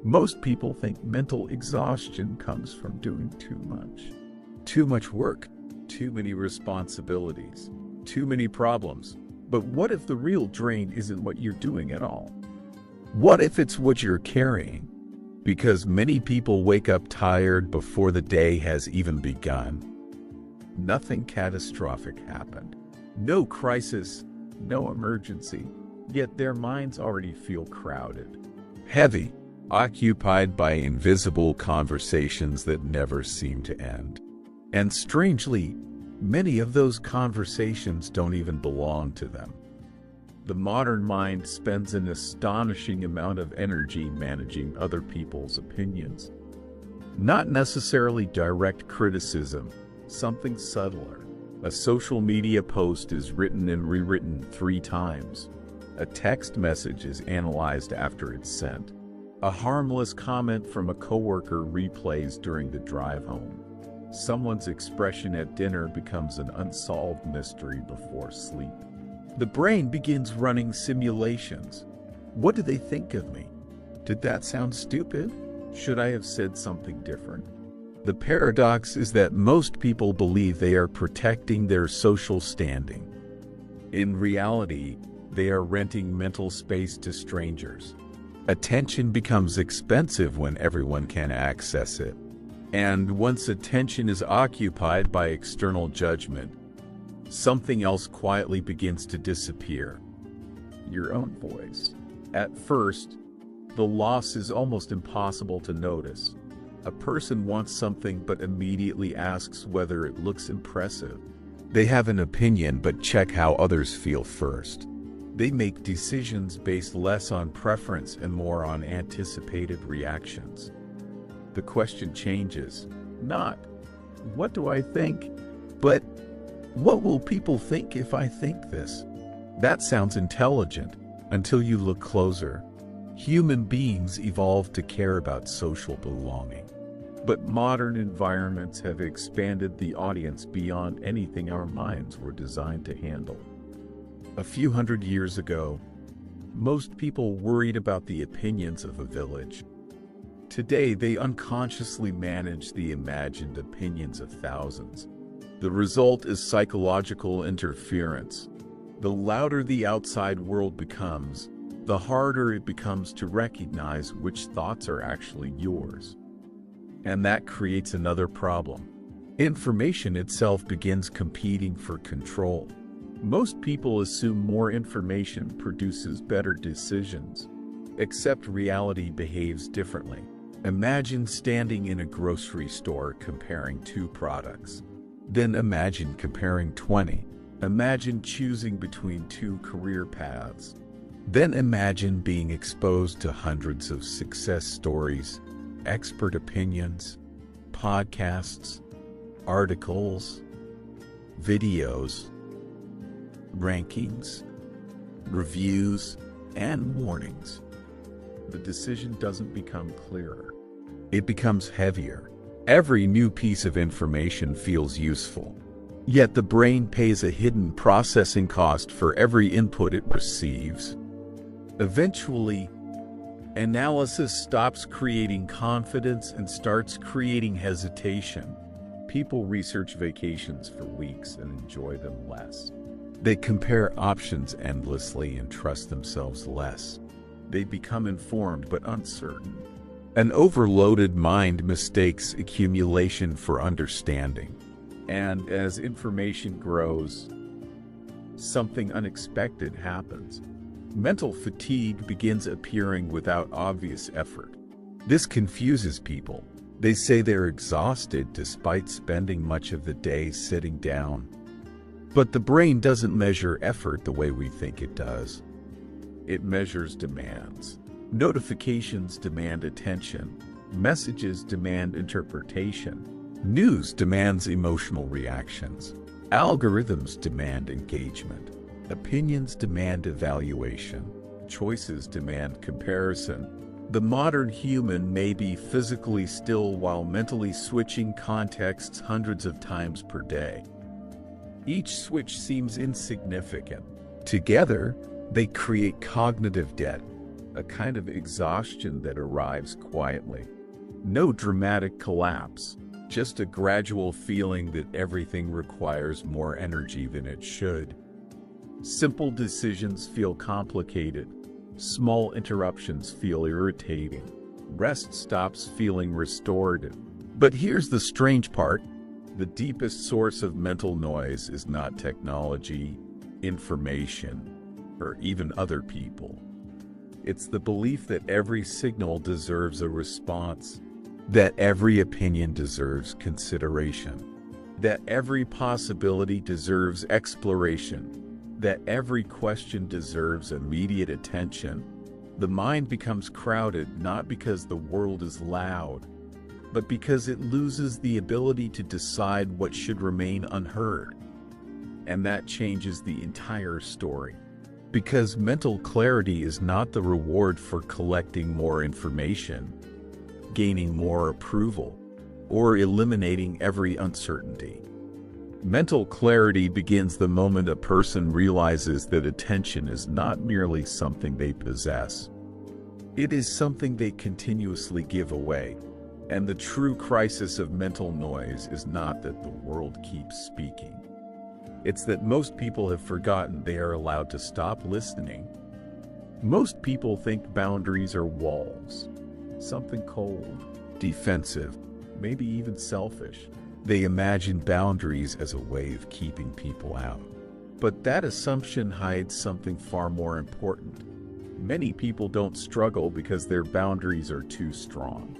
Most people think mental exhaustion comes from doing too much. Too much work, too many responsibilities, too many problems. But what if the real drain isn't what you're doing at all? What if it's what you're carrying? Because many people wake up tired before the day has even begun. Nothing catastrophic happened. No crisis, no emergency, yet their minds already feel crowded, heavy, occupied by invisible conversations that never seem to end. And strangely, many of those conversations don't even belong to them. The modern mind spends an astonishing amount of energy managing other people's opinions. Not necessarily direct criticism, something subtler. A social media post is written and rewritten 3 times. A text message is analyzed after it's sent. A harmless comment from a coworker replays during the drive home. Someone's expression at dinner becomes an unsolved mystery before sleep. The brain begins running simulations. What do they think of me? Did that sound stupid? Should I have said something different? The paradox is that most people believe they are protecting their social standing. In reality, they are renting mental space to strangers. Attention becomes expensive when everyone can access it. And once attention is occupied by external judgment, something else quietly begins to disappear. Your own voice. At first, the loss is almost impossible to notice. A person wants something but immediately asks whether it looks impressive. They have an opinion but check how others feel first. They make decisions based less on preference and more on anticipated reactions. The question changes, not, what do I think? But, what will people think if I think this? That sounds intelligent, until you look closer. Human beings evolved to care about social belonging. But modern environments have expanded the audience beyond anything our minds were designed to handle. A few hundred years ago, most people worried about the opinions of a village. Today, they unconsciously manage the imagined opinions of thousands. The result is psychological interference. The louder the outside world becomes, the harder it becomes to recognize which thoughts are actually yours. And that creates another problem. Information itself begins competing for control. Most people assume more information produces better decisions, except reality behaves differently. Imagine standing in a grocery store comparing 2 products. Then imagine comparing 20. Imagine choosing between 2 career paths. Then imagine being exposed to hundreds of success stories, expert opinions, podcasts, articles, videos, rankings, reviews, and warnings. The decision doesn't become clearer. It becomes heavier. Every new piece of information feels useful. Yet the brain pays a hidden processing cost for every input it receives. Eventually, analysis stops creating confidence and starts creating hesitation. People research vacations for weeks and enjoy them less. They compare options endlessly and trust themselves less. They become informed but uncertain. An overloaded mind mistakes accumulation for understanding. And as information grows, something unexpected happens. Mental fatigue begins appearing without obvious effort. This confuses people. They say they're exhausted despite spending much of the day sitting down. But the brain doesn't measure effort the way we think it does. It measures demands. Notifications demand attention. Messages demand interpretation. News demands emotional reactions. Algorithms demand engagement. Opinions demand evaluation. Choices demand comparison. The modern human may be physically still while mentally switching contexts hundreds of times per day. Each switch seems insignificant. Together, they create cognitive debt. a kind of exhaustion that arrives quietly. No dramatic collapse, just a gradual feeling that everything requires more energy than it should. Simple decisions feel complicated. Small interruptions feel irritating. Rest stops feeling restorative. But here's the strange part. The deepest source of mental noise is not technology, information, or even other people. It's the belief that every signal deserves a response, that every opinion deserves consideration, that every possibility deserves exploration, that every question deserves immediate attention. The mind becomes crowded not because the world is loud, but because it loses the ability to decide what should remain unheard. And that changes the entire story. Because mental clarity is not the reward for collecting more information, gaining more approval, or eliminating every uncertainty. Mental clarity begins the moment a person realizes that attention is not merely something they possess. It is something they continuously give away. And the true crisis of mental noise is not that the world keeps speaking. It's that most people have forgotten they are allowed to stop listening. Most people think boundaries are walls, something cold, defensive, maybe even selfish. They imagine boundaries as a way of keeping people out. But that assumption hides something far more important. Many people don't struggle because their boundaries are too strong.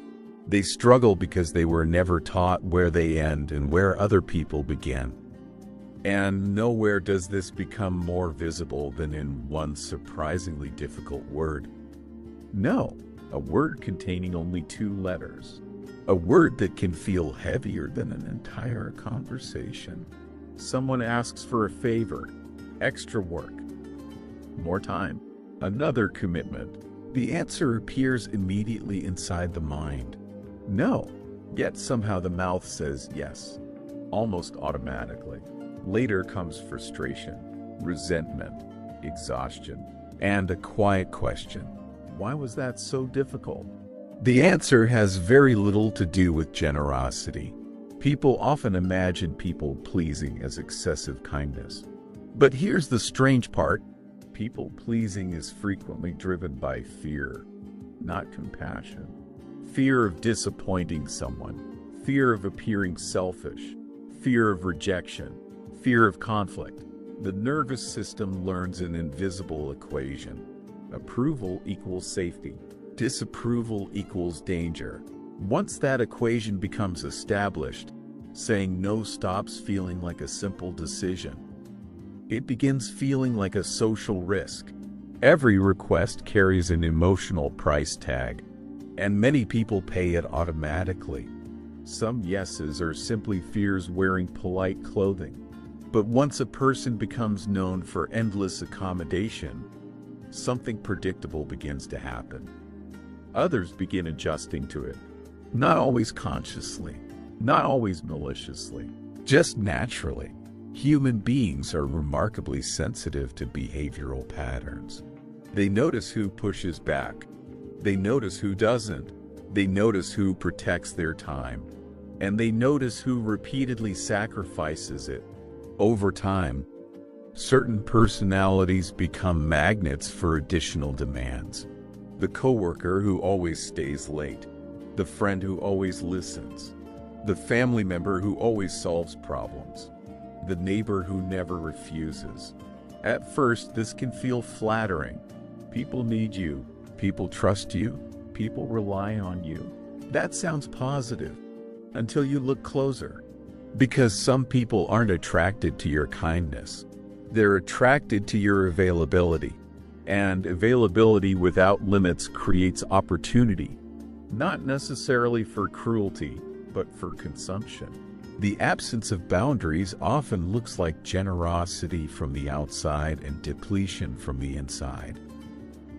They struggle because they were never taught where they end and where other people begin. And nowhere does this become more visible than in one surprisingly difficult word. No, a word containing only 2 letters. A word that can feel heavier than an entire conversation. Someone asks for a favor, extra work, more time, another commitment. The answer appears immediately inside the mind. No, yet somehow the mouth says yes, almost automatically. Later comes frustration, resentment, exhaustion, and a quiet question. Why was that so difficult? The answer has very little to do with generosity. People often imagine people-pleasing as excessive kindness. But here's the strange part. People-pleasing is frequently driven by fear, not compassion. Fear of disappointing someone, fear of appearing selfish, fear of rejection, fear of conflict. The nervous system learns an invisible equation. Approval equals safety. Disapproval equals danger. Once that equation becomes established, saying no stops feeling like a simple decision. It begins feeling like a social risk. Every request carries an emotional price tag, and many people pay it automatically. Some yeses are simply fears wearing polite clothing. But once a person becomes known for endless accommodation, something predictable begins to happen. Others begin adjusting to it. Not always consciously, not always maliciously, just naturally. Human beings are remarkably sensitive to behavioral patterns. They notice who pushes back. They notice who doesn't. They notice who protects their time. And they notice who repeatedly sacrifices it. Over time, certain personalities become magnets for additional demands. The coworker who always stays late, the friend who always listens, the family member who always solves problems, the neighbor who never refuses. At first, this can feel flattering. People need you, people trust you, people rely on you. That sounds positive, until you look closer. Because some people aren't attracted to your kindness. They're attracted to your availability. And availability without limits creates opportunity, not necessarily for cruelty, but for consumption. The absence of boundaries often looks like generosity from the outside and depletion from the inside.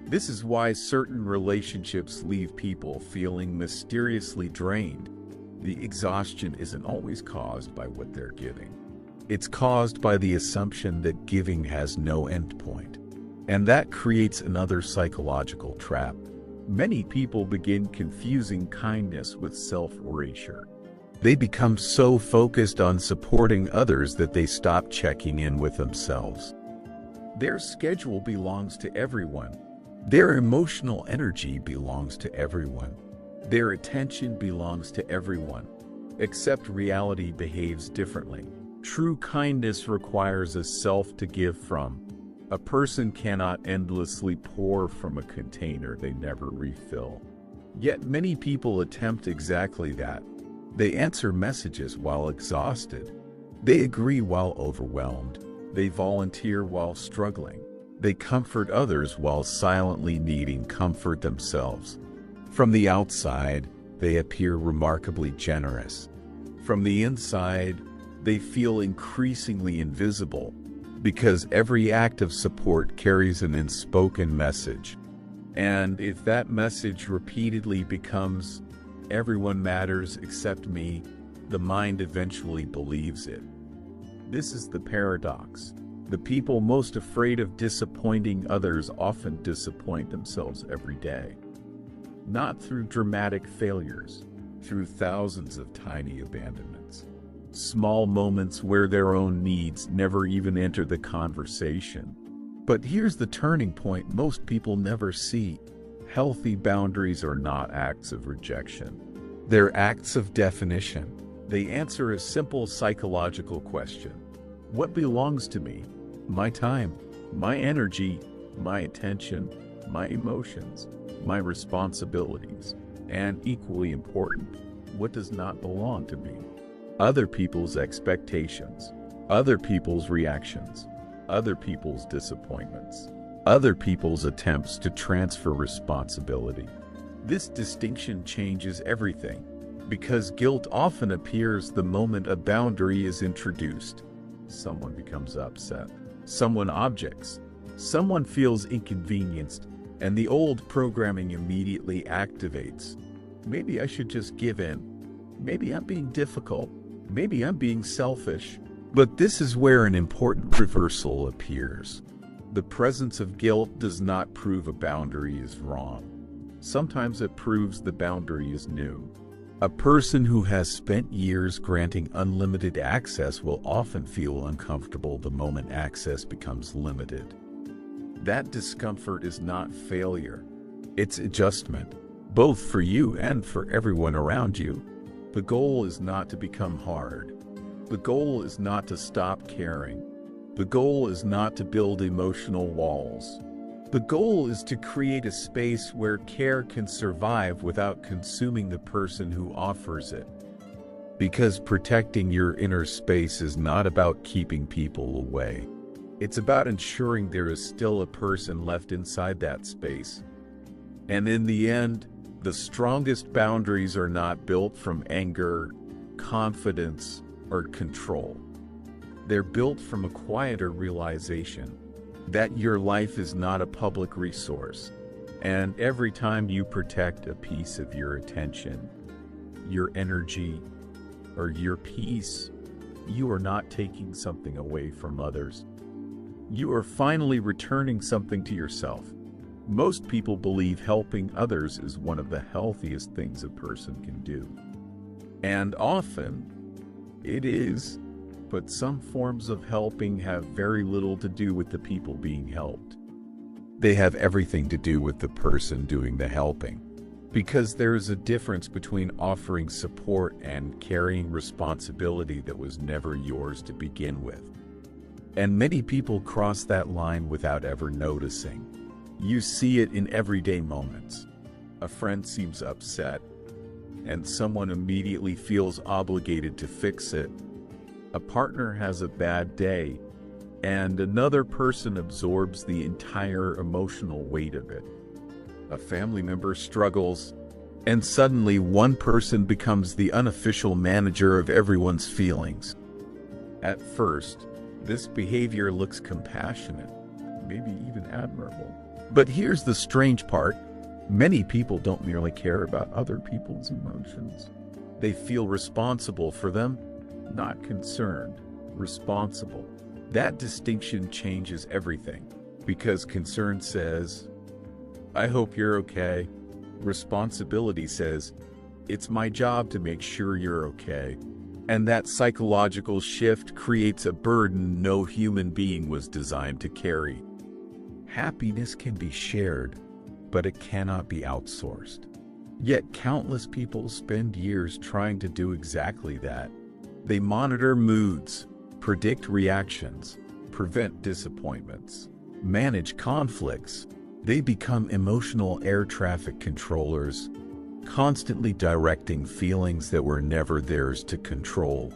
This is why certain relationships leave people feeling mysteriously drained. The exhaustion isn't always caused by what they're giving. It's caused by the assumption that giving has no endpoint. And that creates another psychological trap. Many people begin confusing kindness with self-erasure. They become so focused on supporting others that they stop checking in with themselves. Their schedule belongs to everyone. Their emotional energy belongs to everyone. Their attention belongs to everyone. Except reality behaves differently. True kindness requires a self to give from. A person cannot endlessly pour from a container they never refill. Yet many people attempt exactly that. They answer messages while exhausted. They agree while overwhelmed. They volunteer while struggling. They comfort others while silently needing comfort themselves. From the outside, they appear remarkably generous. From the inside, they feel increasingly invisible, because every act of support carries an unspoken message. And if that message repeatedly becomes, "Everyone matters except me," the mind eventually believes it. This is the paradox. The people most afraid of disappointing others often disappoint themselves every day. Not through dramatic failures, through thousands of tiny abandonments. Small moments where their own needs never even enter the conversation. But here's the turning point most people never see. Healthy boundaries are not acts of rejection. They're acts of definition. They answer a simple psychological question. What belongs to me? My time, my energy, my attention, my emotions, my responsibilities, and equally important, what does not belong to me? Other people's expectations, other people's reactions, other people's disappointments, other people's attempts to transfer responsibility. This distinction changes everything, because guilt often appears the moment a boundary is introduced. Someone becomes upset, someone objects, someone feels inconvenienced, and the old programming immediately activates. Maybe I should just give in. Maybe I'm being difficult. Maybe I'm being selfish. But this is where an important reversal appears. The presence of guilt does not prove a boundary is wrong. Sometimes it proves the boundary is new. A person who has spent years granting unlimited access will often feel uncomfortable the moment access becomes limited. That discomfort is not failure. It's adjustment, both for you and for everyone around you. The goal is not to become hard. The goal is not to stop caring. The goal is not to build emotional walls. The goal is to create a space where care can survive without consuming the person who offers it. Because protecting your inner space is not about keeping people away. It's about ensuring there is still a person left inside that space. And in the end, the strongest boundaries are not built from anger, confidence, or control. They're built from a quieter realization that your life is not a public resource, and every time you protect a piece of your attention, your energy, or your peace, you are not taking something away from others. You are finally returning something to yourself. Most people believe helping others is one of the healthiest things a person can do. And often, it is, but some forms of helping have very little to do with the people being helped. They have everything to do with the person doing the helping. Because there is a difference between offering support and carrying responsibility that was never yours to begin with. And many people cross that line without ever noticing. You see it in everyday moments. A friend seems upset, and someone immediately feels obligated to fix it. A partner has a bad day, and another person absorbs the entire emotional weight of it. A family member struggles, and suddenly one person becomes the unofficial manager of everyone's feelings. At first, this behavior looks compassionate, maybe even admirable. But here's the strange part. Many people don't merely care about other people's emotions. They feel responsible for them, not concerned, responsible. That distinction changes everything. Because concern says, I hope you're okay. Responsibility says, it's my job to make sure you're okay. And that psychological shift creates a burden no human being was designed to carry. Happiness can be shared, but it cannot be outsourced. Yet countless people spend years trying to do exactly that. They monitor moods, predict reactions, prevent disappointments, manage conflicts. They become emotional air traffic controllers, constantly directing feelings that were never theirs to control.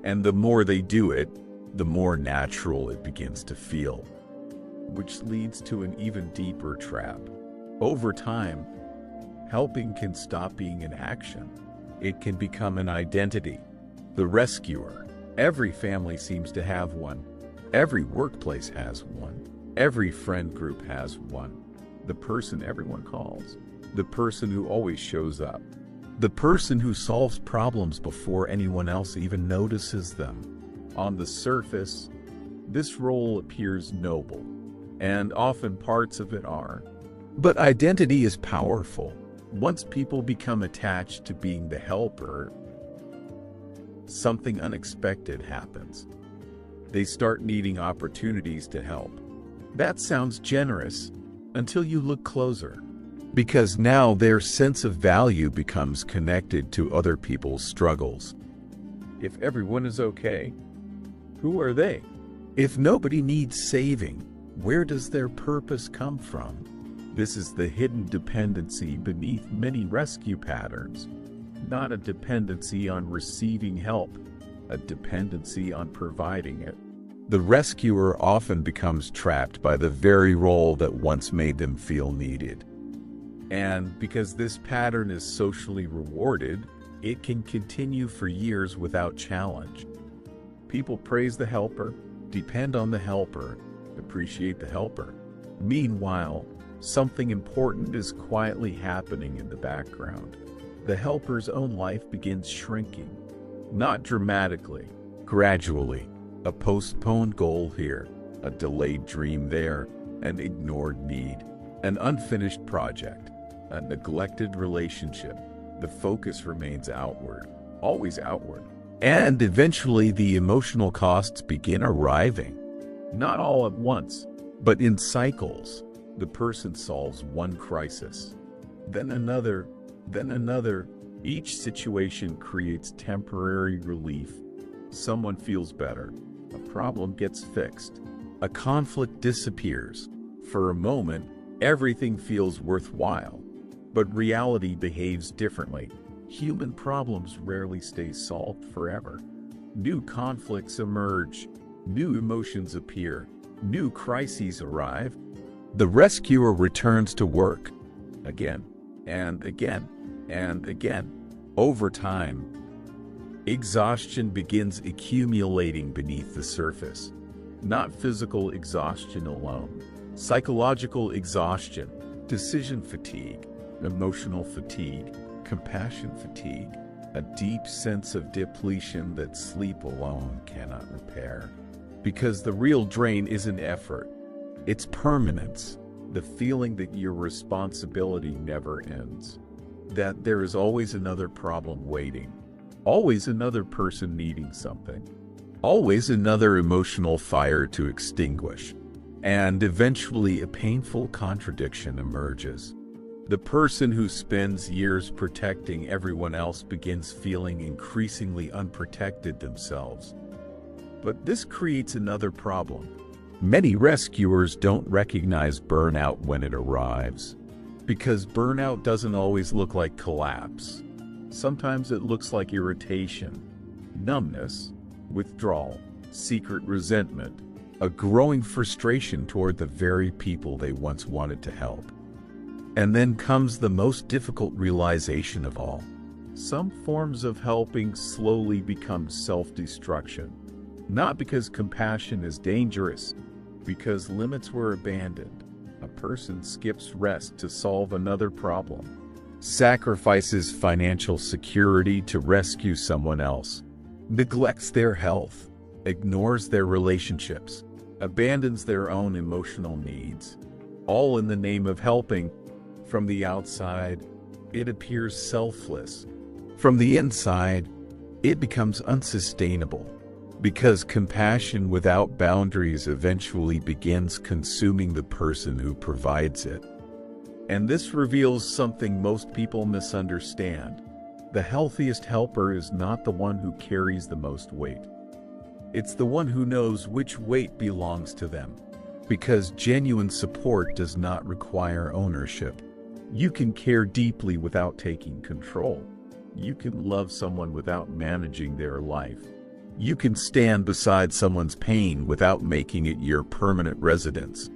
And the more they do it, the more natural it begins to feel, which leads to an even deeper trap. Over time, helping can stop being an action. It can become an identity. The rescuer. Every family seems to have one. Every workplace has one. Every friend group has one. The person everyone calls. The person who always shows up. The person who solves problems before anyone else even notices them. On the surface, this role appears noble, and often parts of it are. But identity is powerful. Once people become attached to being the helper, something unexpected happens. They start needing opportunities to help. That sounds generous until you look closer. Because now their sense of value becomes connected to other people's struggles. If everyone is okay, who are they? If nobody needs saving, where does their purpose come from? This is the hidden dependency beneath many rescue patterns. Not a dependency on receiving help, a dependency on providing it. The rescuer often becomes trapped by the very role that once made them feel needed. And because this pattern is socially rewarded, it can continue for years without challenge. People praise the helper, depend on the helper, appreciate the helper. Meanwhile, something important is quietly happening in the background. The helper's own life begins shrinking. Not dramatically, gradually. A postponed goal here, a delayed dream there, an ignored need, an unfinished project, a neglected relationship. The focus remains outward, always outward. And eventually the emotional costs begin arriving. Not all at once, but in cycles. The person solves one crisis, then another, then another. Each situation creates temporary relief. Someone feels better. A problem gets fixed. A conflict disappears. For a moment, everything feels worthwhile. But reality behaves differently. Human problems rarely stay solved forever. New conflicts emerge. New emotions appear. New crises arrive. The rescuer returns to work. Again, and again, and again. Over time, exhaustion begins accumulating beneath the surface. Not physical exhaustion alone. Psychological exhaustion, decision fatigue, emotional fatigue, compassion fatigue, a deep sense of depletion that sleep alone cannot repair. Because the real drain isn't effort, it's permanence. The feeling that your responsibility never ends. That there is always another problem waiting. Always another person needing something. Always another emotional fire to extinguish. And eventually a painful contradiction emerges. The person who spends years protecting everyone else begins feeling increasingly unprotected themselves. But this creates another problem. Many rescuers don't recognize burnout when it arrives. Because burnout doesn't always look like collapse. Sometimes it looks like irritation, numbness, withdrawal, secret resentment, a growing frustration toward the very people they once wanted to help. And then comes the most difficult realization of all. Some forms of helping slowly become self-destruction. Not because compassion is dangerous, because limits were abandoned. A person skips rest to solve another problem. Sacrifices financial security to rescue someone else. Neglects their health. Ignores their relationships. abandons their own emotional needs, all in the name of helping. From the outside, it appears selfless. From the inside, it becomes unsustainable, because compassion without boundaries eventually begins consuming the person who provides it. And this reveals something most people misunderstand. The healthiest helper is not the one who carries the most weight. It's the one who knows which weight belongs to them. Because genuine support does not require ownership. You can care deeply without taking control. You can love someone without managing their life. You can stand beside someone's pain without making it your permanent residence.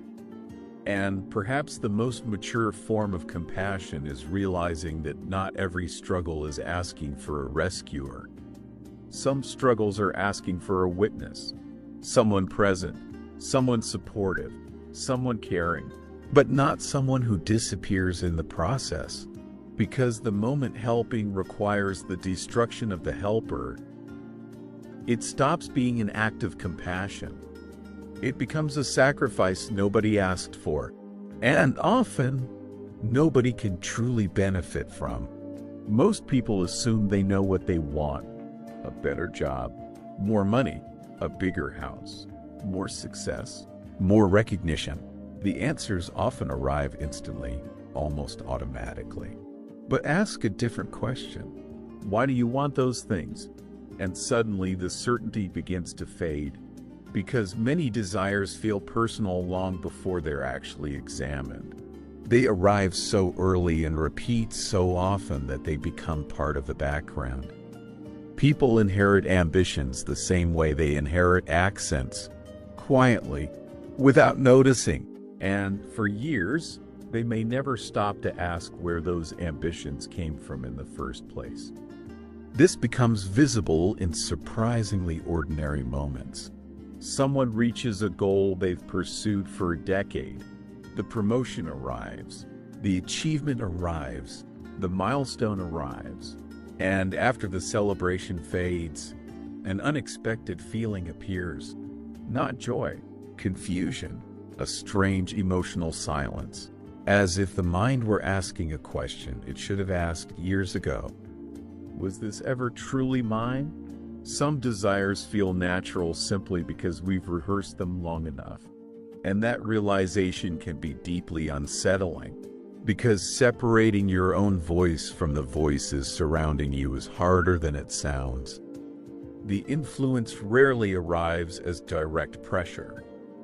And perhaps the most mature form of compassion is realizing that not every struggle is asking for a rescuer. Some struggles are asking for a witness, someone present, someone supportive, someone caring, but not someone who disappears in the process. Because the moment helping requires the destruction of the helper, it stops being an act of compassion. It becomes a sacrifice nobody asked for, and often, nobody can truly benefit from. Most people assume they know what they want: a better job, more money, a bigger house, more success, more recognition. The answers often arrive instantly, almost automatically. But ask a different question. Why do you want those things? And suddenly the certainty begins to fade, because many desires feel personal long before they're actually examined. They arrive so early and repeat so often that they become part of the background. People inherit ambitions the same way they inherit accents, quietly, without noticing. And for years, they may never stop to ask where those ambitions came from in the first place. This becomes visible in surprisingly ordinary moments. Someone reaches a goal they've pursued for a decade. The promotion arrives, the achievement arrives, the milestone arrives, and after the celebration fades, an unexpected feeling appears. Not joy, confusion, a strange emotional silence, as if the mind were asking a question it should have asked years ago. Was this ever truly mine? Some desires feel natural simply because we've rehearsed them long enough. And that realization can be deeply unsettling, because separating your own voice from the voices surrounding you is harder than it sounds. The influence rarely arrives as direct pressure.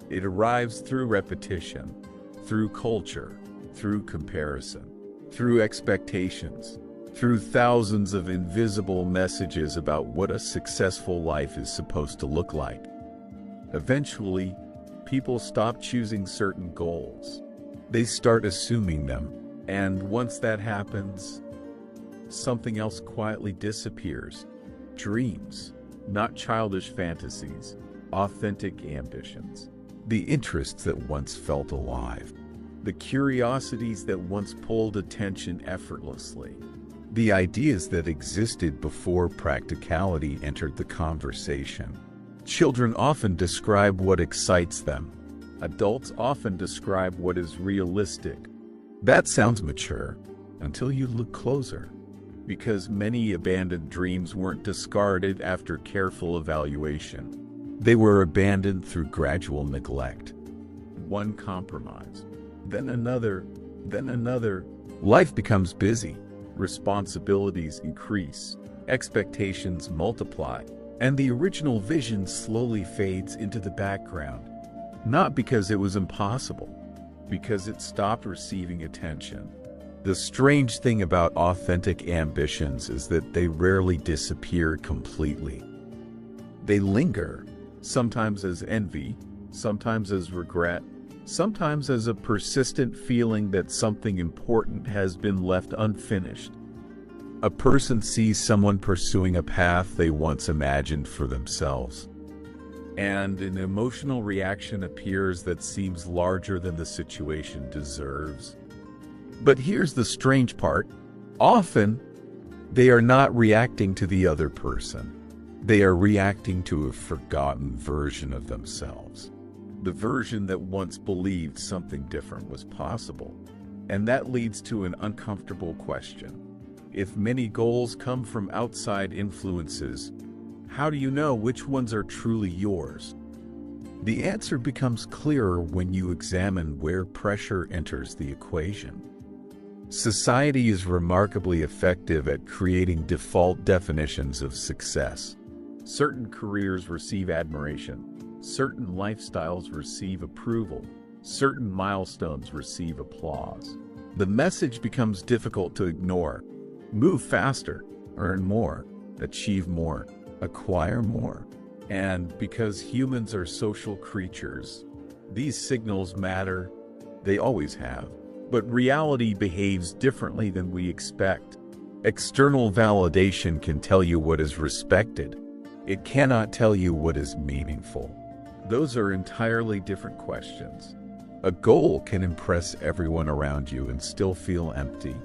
It arrives through repetition, through culture, through comparison, through expectations, through thousands of invisible messages about what a successful life is supposed to look like. Eventually, people stop choosing certain goals. They start assuming them, and once that happens, something else quietly disappears. Dreams, not childish fantasies, authentic ambitions. The interests that once felt alive. The curiosities that once pulled attention effortlessly. The ideas that existed before practicality entered the conversation. Children often describe what excites them. Adults often describe what is realistic. That sounds mature, until you look closer. Because many abandoned dreams weren't discarded after careful evaluation. They were abandoned through gradual neglect. One compromise, then another, then another. Life becomes busy. Responsibilities increase. Expectations multiply. And the original vision slowly fades into the background. Not because it was impossible, because it stopped receiving attention. The strange thing about authentic ambitions is that they rarely disappear completely. They linger, sometimes as envy, sometimes as regret, sometimes as a persistent feeling that something important has been left unfinished. A person sees someone pursuing a path they once imagined for themselves, and an emotional reaction appears that seems larger than the situation deserves. But here's the strange part. Often, they are not reacting to the other person. They are reacting to a forgotten version of themselves. the version that once believed something different was possible. And that leads to an uncomfortable question. If many goals come from outside influences, how do you know which ones are truly yours? The answer becomes clearer when you examine where pressure enters the equation. Society is remarkably effective at creating default definitions of success. Certain careers receive admiration, certain lifestyles receive approval, certain milestones receive applause. The message becomes difficult to ignore. Move faster, earn more, achieve more, acquire more. And because humans are social creatures, these signals matter. They always have. But reality behaves differently than we expect. External validation can tell you what is respected. It cannot tell you what is meaningful. Those are entirely different questions. A goal can impress everyone around you and still feel empty.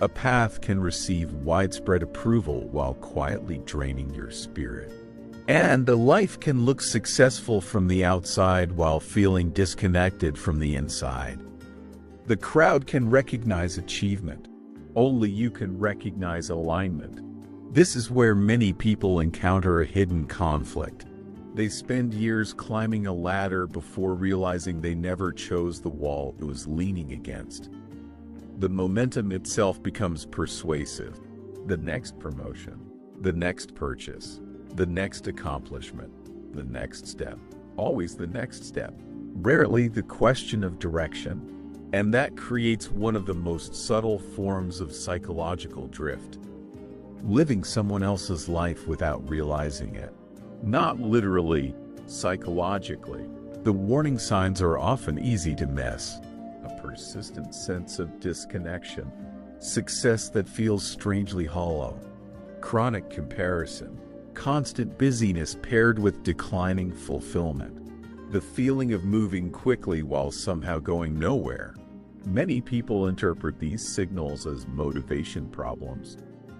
A path can receive widespread approval while quietly draining your spirit. And a life can look successful from the outside while feeling disconnected from the inside. The crowd can recognize achievement. Only you can recognize alignment. This is where many people encounter a hidden conflict. They spend years climbing a ladder before realizing they never chose the wall it was leaning against. The momentum itself becomes persuasive. The next promotion, the next purchase, the next accomplishment, the next step. Always the next step. Rarely the question of direction. And that creates one of the most subtle forms of psychological drift. Living someone else's life without realizing it. Not literally, psychologically. The warning signs are often easy to miss. A persistent sense of disconnection. Success that feels strangely hollow. Chronic comparison. Constant busyness paired with declining fulfillment. The feeling of moving quickly while somehow going nowhere. Many people interpret these signals as motivation problems.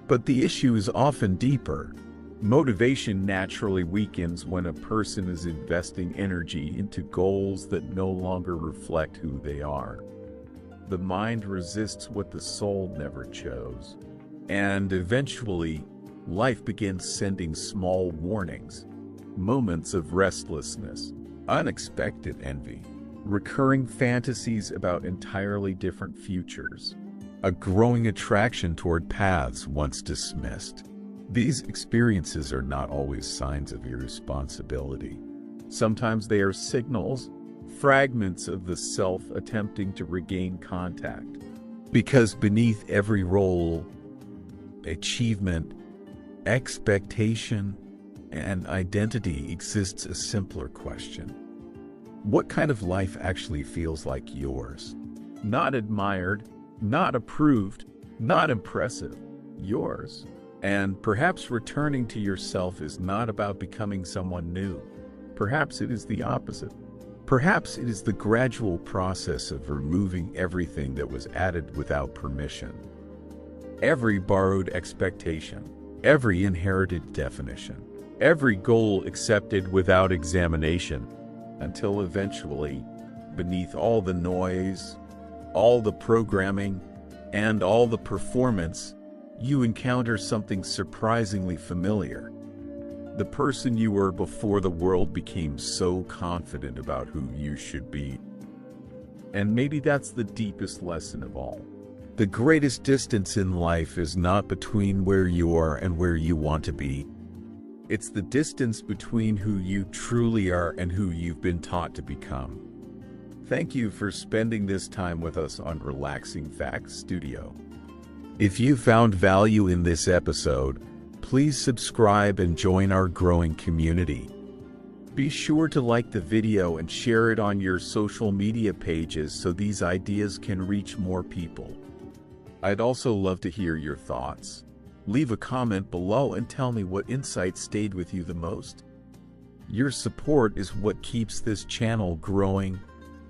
But the issue is often deeper. Motivation naturally weakens when a person is investing energy into goals that no longer reflect who they are. The mind resists what the soul never chose. And eventually, life begins sending small warnings. Moments of restlessness, unexpected envy, recurring fantasies about entirely different futures, a growing attraction toward paths once dismissed. These experiences are not always signs of irresponsibility. Sometimes they are signals, fragments of the self attempting to regain contact. Because beneath every role, achievement, expectation, and identity exists a simpler question. What kind of life actually feels like yours? Not admired, not approved, not impressive. Yours. And perhaps returning to yourself is not about becoming someone new. Perhaps it is the opposite. Perhaps it is the gradual process of removing everything that was added without permission. Every borrowed expectation, every inherited definition, every goal accepted without examination, until eventually, beneath all the noise, all the programming, and all the performance, you encounter something surprisingly familiar. The person you were before the world became so confident about who you should be. And maybe that's the deepest lesson of all. The greatest distance in life is not between where you are and where you want to be. It's the distance between who you truly are and who you've been taught to become. Thank you for spending this time with us on Relaxing Facts Studio. If you found value in this episode, please subscribe and join our growing community. Be sure to like the video and share it on your social media pages so these ideas can reach more people. I'd also love to hear your thoughts. Leave a comment below and tell me what insights stayed with you the most. Your support is what keeps this channel growing,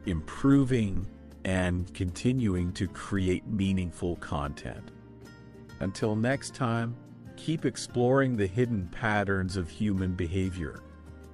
improving, and continuing to create meaningful content. Until next time, keep exploring the hidden patterns of human behavior.